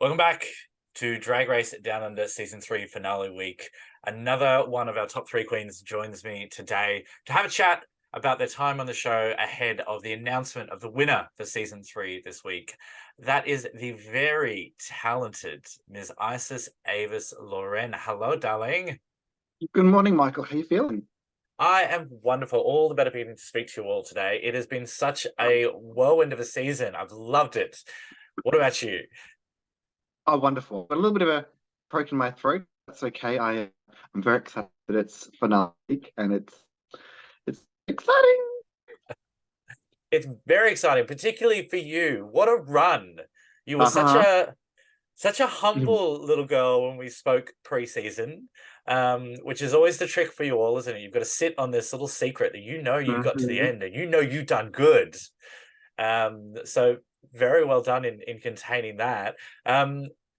Welcome back to Drag Race Down Under Season 3 finale week. Another one of our top three queens joins me today to have a chat about their time on the show ahead of the announcement of the winner for Season 3 this week. That is the very talented Ms. Isis Avis Loren. Hello, darling. Good morning, Michael. How you feeling? I am wonderful. All the better being to speak to you all today. It has been such a whirlwind of a season. I've loved it. What about you? Oh, wonderful. Got a little bit of a croak in my throat. That's okay. I'm very excited that it's finale week and it's exciting. It's very exciting, particularly for you. What a run. You were Uh-huh. such a humble little girl when we spoke pre-season, which is always the trick for you all, isn't it? You've got to sit on this little secret that you got to the Mhm. end and you done good. So very well done in containing that.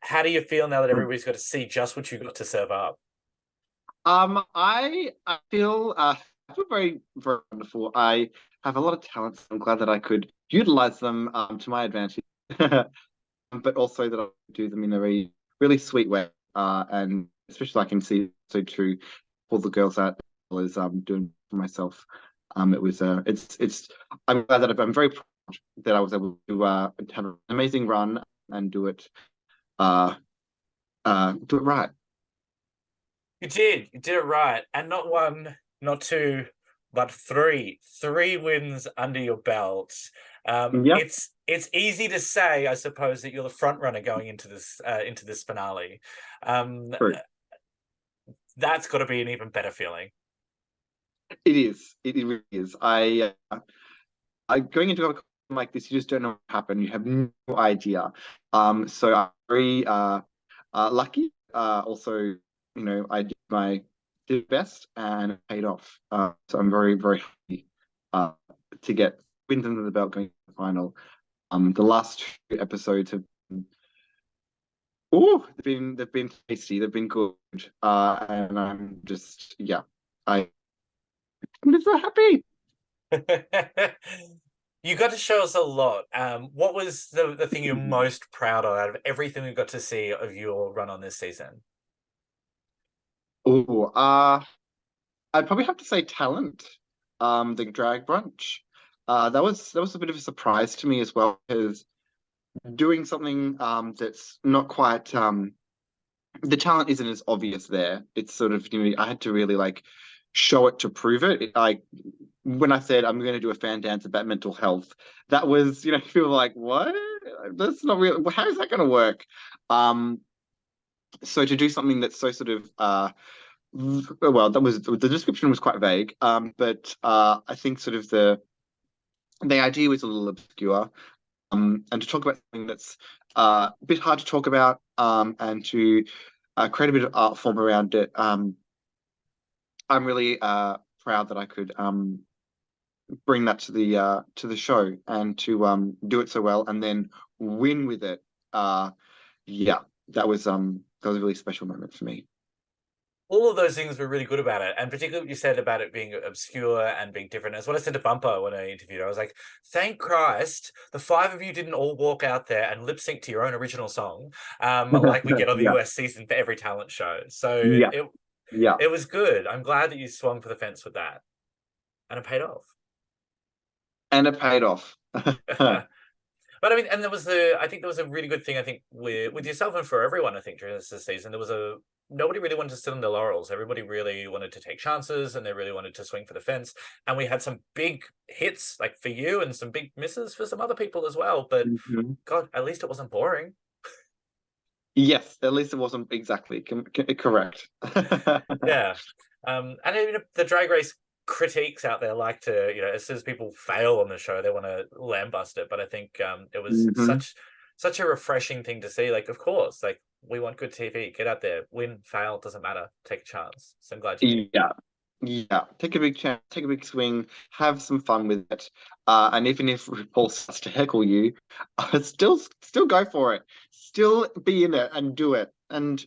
How do you feel now that everybody's got to see just what you got to serve up? I feel very, very wonderful. I have a lot of talents. I'm glad that I could utilize them to my advantage. But also that I do them in a very really sweet way. And especially I can see so true all the girls out there is doing for myself. It was it's I'm glad that I'm very proud that I was able to have an amazing run and uh do it right. You did. You did it right. And not one, not two, but three. Three wins under your belt. Yep. It's easy to say, I suppose, that you're the front runner going into this finale. Um, True. that's got to be an even better feeling. It is. It really is. I going into a competition like this, you just don't know what happened. You have no idea. So I'm very lucky. Also, I did best and it paid off. So I'm very, very happy uh to get wins under the belt going to the final. The last two episodes have been, they've been tasty, they've been good. And I'm just I'm just so happy. You got to show us a lot. What was the thing you're most proud of out of everything we got to see of your run on this season? Oh, I'd probably have to say talent. The drag brunch. That was a bit of a surprise to me as well, because doing something that's not quite the talent isn't as obvious there. It's sort of, I had to really like show it to prove it. Like when I said I'm going to do a fan dance about mental health, that was, people were like, what? That's not real. How is that going to work? Um, so to do something that's so sort of well, that was the description was quite vague. But I think sort of the idea was a little obscure. And to talk about something that's a bit hard to talk about, and to create a bit of art form around it. I'm really proud that I could bring that to the show and to do it so well and then win with it. Yeah, that was a really special moment for me. All of those things were really good about it, and particularly what you said about it being obscure and being different. That's what I said to Bumper when I interviewed her. I was like, "Thank Christ, the five of you didn't all walk out there and lip sync to your own original song, like we get on the Yeah, US season for every talent show." So yeah, yeah, it was good. I'm glad that you swung for the fence with that, and it paid off. and it paid off. But I mean, and I think there was a really good thing, I think, with yourself and for everyone, I think, during this season, nobody really wanted to sit on their laurels. Everybody really wanted to take chances and they really wanted to swing for the fence. And we had some big hits, like for you, and some big misses for some other people as well. But Mhm. God, at least it wasn't boring. Yes, at least it wasn't exactly correct. Yeah. And the drag race critiques out there like to, as soon as people fail on the show, they want to lambast it. But I think it was Hmm. such a refreshing thing to see. Like, of course, like we want good TV. Get out there, win, fail, doesn't matter. Take a chance. So I'm glad you did. Yeah, yeah. Take a big chance, take a big swing, have some fun with it. And even if RuPaul starts to heckle you, still go for it. Still be in it and do it. And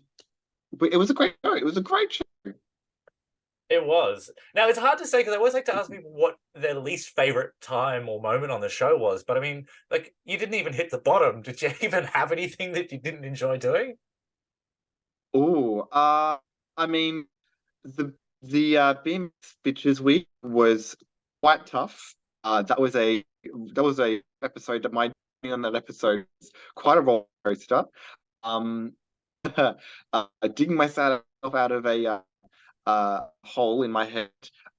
it was a great show. It was a great show. It was. Now it's hard to say because I always like to ask people what their least favorite time or moment on the show was. But I mean, like you didn't even hit the bottom. Did you even have anything that you didn't enjoy doing? Oh, I mean, the BMX Bitches week was quite tough. That was a episode that my on that episode was quite a roller coaster. Um, digging myself out of a hole in my head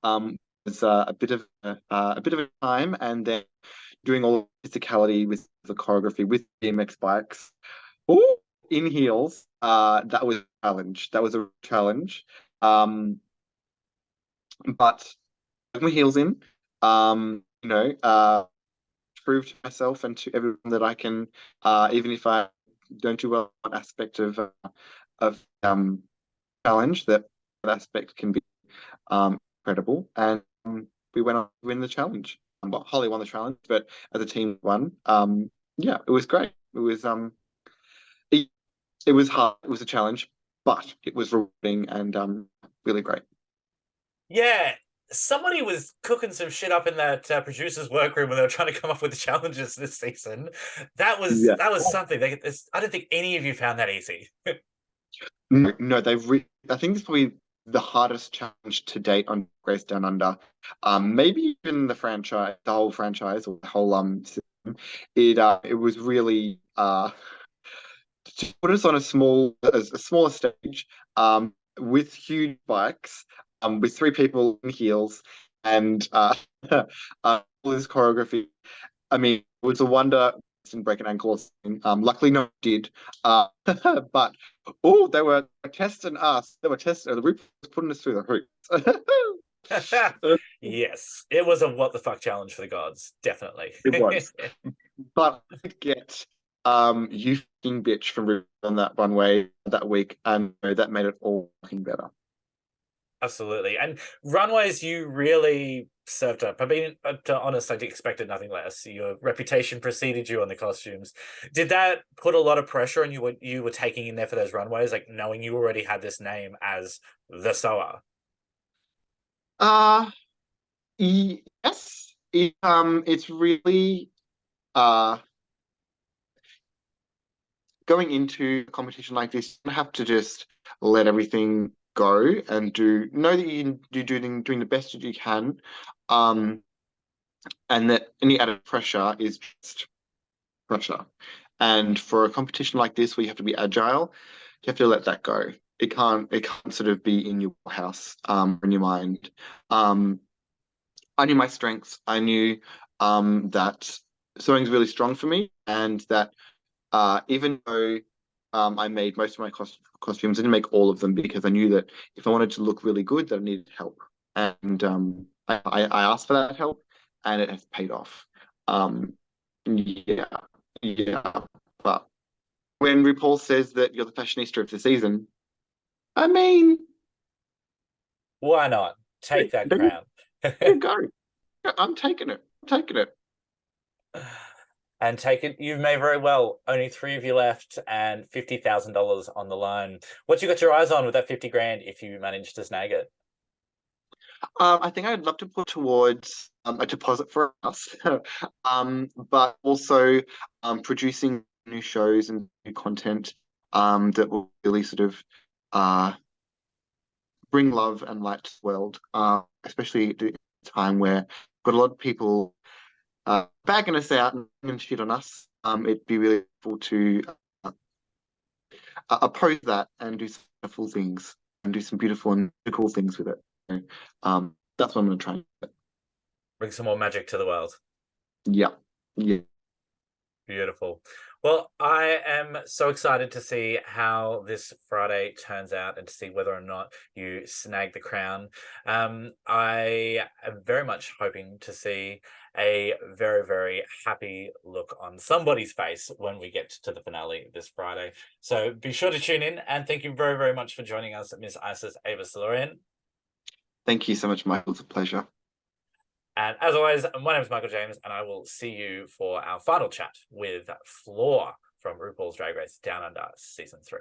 was a bit of a time, and then doing all the physicality with the choreography with BMX bikes. Oh, in heels. That was a challenge. That was a challenge. But with my heels in, prove to myself and to everyone that I can, even if I don't do well on aspect of challenge, that aspect can be incredible. And we went on to win the challenge. Well, Holly won the challenge, but as a team won. Yeah, it was great. It, it was hard. It was a challenge, but it was rewarding and really great. Yeah, somebody was cooking some shit up in that producer's workroom when they were trying to come up with the challenges this season. Yeah. That was something. I don't think any of you found that easy. No, no, I think it's probably the hardest challenge to date on Grace Down Under. Maybe even the whole franchise or the whole system. It was really to put us on a smaller stage, with huge bikes, with three people in heels, and all this choreography. I mean, it was a wonder it didn't break an ankle or something. Luckily, no one did. But they were testing us. They were testing the roof was putting us through the hoops. Yes, it was a what the fuck challenge for the gods, definitely. It was. But I did get you fucking bitch from Roof on that runway that week, and that made it all fucking better. Absolutely. And runways, you really served up. I mean, to be honest, I expected nothing less. Your reputation preceded you on the costumes. Did that put a lot of pressure on you were taking in there for those runways, like knowing you already had this name as the Sower? Uh yes. It's really uh going into a competition like this, you have to just let everything go and know that you're doing the best that you can. Um and that any added pressure is just pressure. And for a competition like this, where you have to be agile, you have to let that go. It can't sort of be in your house, in your mind. Um, I knew my strengths. I knew that sewing's really strong for me, and that even though I made most of my costumes, I didn't make all of them because I knew that if I wanted to look really good, that I needed help, and I asked for that help, and it has paid off. Um, yeah, yeah, but when RuPaul says that you're the fashionista of the season, I mean, Why not? there, Take that there you crown. there you go. I'm taking it. I'm taking it. And take it. You may very well. Only three of you left, and $50,000 on the line. What you got your eyes on with that 50 grand if you manage to snag it? I think I'd love to put towards a deposit for us, but also producing new shows and new content that will really sort of uh, bring love and light to the world, especially at a time where got a lot of people bagging us out and shit on us. It'd be really cool to oppose that and do some wonderful things and do some beautiful and cool things with it. So, that's what I'm going to try. Bring some more magic to the world. Yeah, yeah. Beautiful. Well, I am so excited to see how this Friday turns out and to see whether or not you snag the crown. I am very much hoping to see a very, very happy look on somebody's face when we get to the finale this Friday. So be sure to tune in, and thank you very, very much for joining us, Miss Isis Avis Loren. Thank you so much, Michael. It's a pleasure. And as always, my name is Michael James, and I will see you for our final chat with Floor from RuPaul's Drag Race Down Under Season 3.